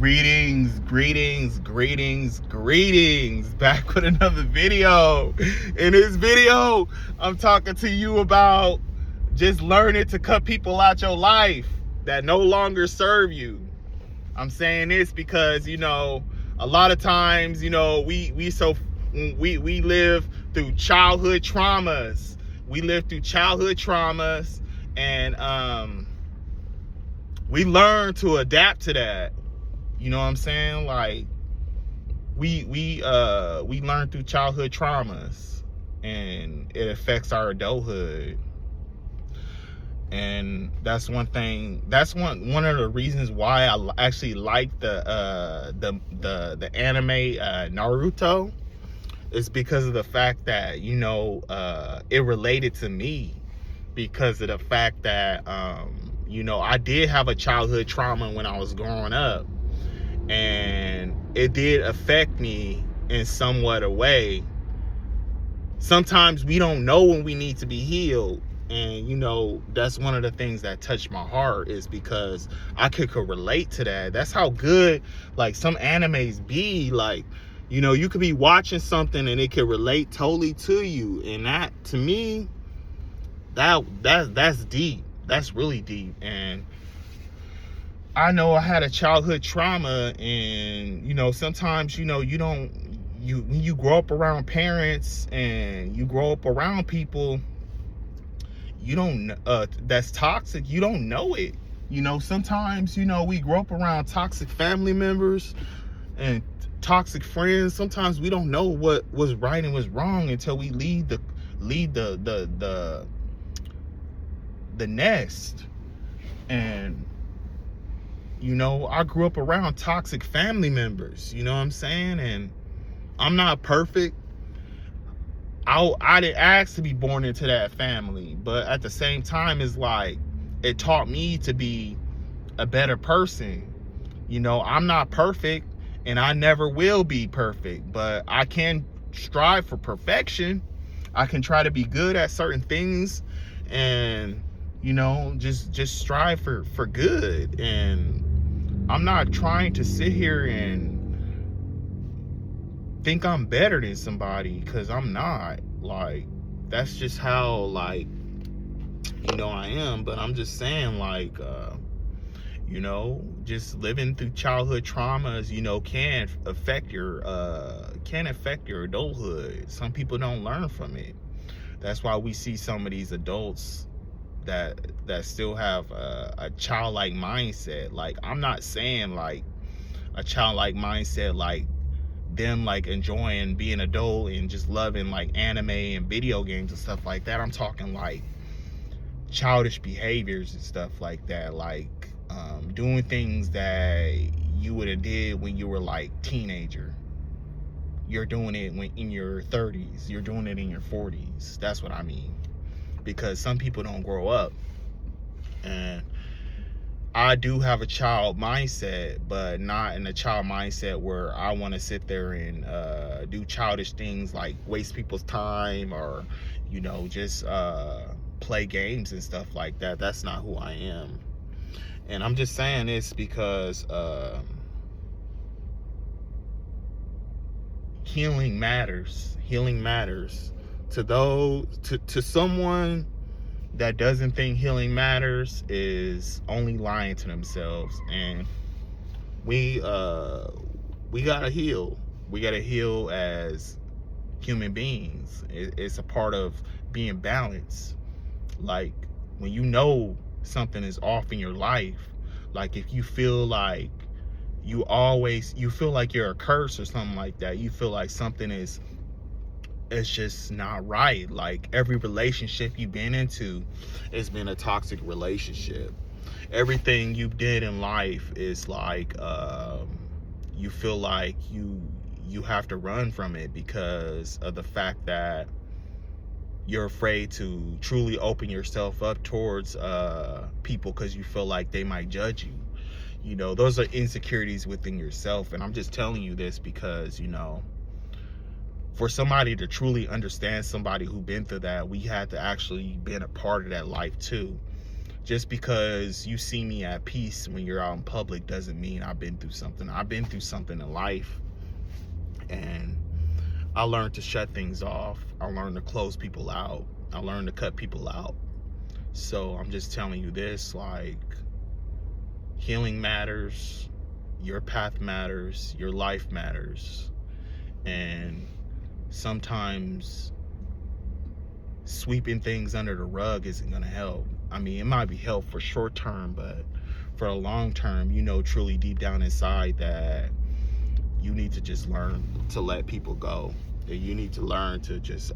Greetings. Back with another video. In this video, I'm talking to you about just learning to cut people out your life that no longer serve you. I'm saying this because, a lot of times, we live through childhood traumas. And we learn to adapt to that. You know what I'm saying? Like we learn through childhood traumas, and it affects our adulthood. And that's one thing. That's one of the reasons why I actually like the anime Naruto. Is because of the fact that it related to me, because of the fact that I did have a childhood trauma when I was growing up, and it did affect me in somewhat a way. Sometimes we don't know when we need to be healed, and that's one of the things that touched my heart, is because I could relate to that. That's how good like some animes be. Like you could be watching something and it could relate totally to you, and that, to me, that's deep. That's really deep. And I know I had a childhood trauma, and sometimes when you grow up around parents and you grow up around people that's toxic, you don't know it. Sometimes we grow up around toxic family members and toxic friends. Sometimes we don't know what was right and was wrong until we leave the nest. And I grew up around toxic family members, you know what I'm saying? And I'm not perfect. I didn't ask to be born into that family, but at the same time, it's like it taught me to be a better person. I'm not perfect, and I never will be perfect, but I can strive for perfection. I can try to be good at certain things, and just strive for good. And I'm not trying to sit here and think I'm better than somebody, because I'm not. Like, that's just how I am. But I'm just saying, like, just living through childhood traumas, can affect your adulthood. Some people don't learn from it. That's why we see some of these adults that still have a childlike mindset. Like, I'm not saying like a childlike mindset like them like enjoying being adult and just loving like anime and video games and stuff like that. I'm talking like childish behaviors and stuff like that, like doing things that you would have did when you were like teenager. You're doing it when in your 30s. You're doing it in your 40s. That's what I mean. Because some people don't grow up. And I do have a child mindset, but not in a child mindset where I want to sit there and do childish things like waste people's time, or just play games and stuff like that. That's not who I am. And I'm just saying this because healing matters. Healing matters to someone that doesn't think healing matters is only lying to themselves. And we gotta heal. We gotta heal as human beings. It's a part of being balanced. Like, when something is off in your life, like if you feel like you feel like you're a curse or something like that, you feel like something it's just not right. Like, every relationship you've been into has been a toxic relationship. Everything you did in life is like you feel like you have to run from it because of the fact that you're afraid to truly open yourself up towards people, because you feel like they might judge you. Those are insecurities within yourself. And I'm just telling you this because for somebody to truly understand somebody who's been through that, we had to actually been a part of that life too. Just because you see me at peace when you're out in public doesn't mean I've been through something. I've been through something in life, and I learned to shut things off. I learned to close people out. I learned to cut people out. So I'm just telling you this, like, healing matters, your path matters, your life matters. And sometimes sweeping things under the rug isn't going to help. I mean, it might be help for short term, but for a long term, you know, truly deep down inside that you need to just learn to let people go. That you need to learn to just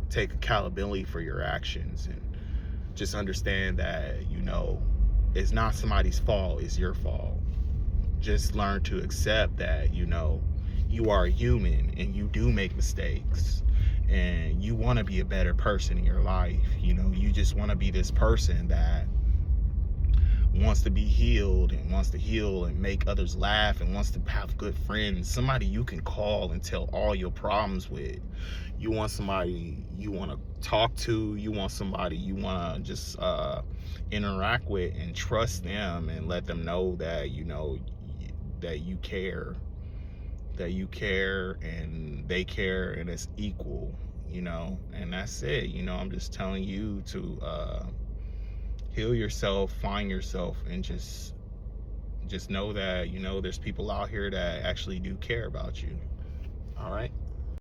take accountability for your actions, and just understand that, you know, it's not somebody's fault, it's your fault. Just learn to accept that, you know, you are a human and you do make mistakes, and you want to be a better person in your life. You know, you just want to be this person that wants to be healed and wants to heal and make others laugh and wants to have good friends, somebody you can call and tell all your problems with. You want somebody you want to talk to, you want somebody you want to just interact with and trust them and let them know that, you know, that you care and they care, and it's equal, you know. And that's it. You know, I'm just telling you to heal yourself, find yourself, and just know that, you know, there's people out here that actually do care about you. All right.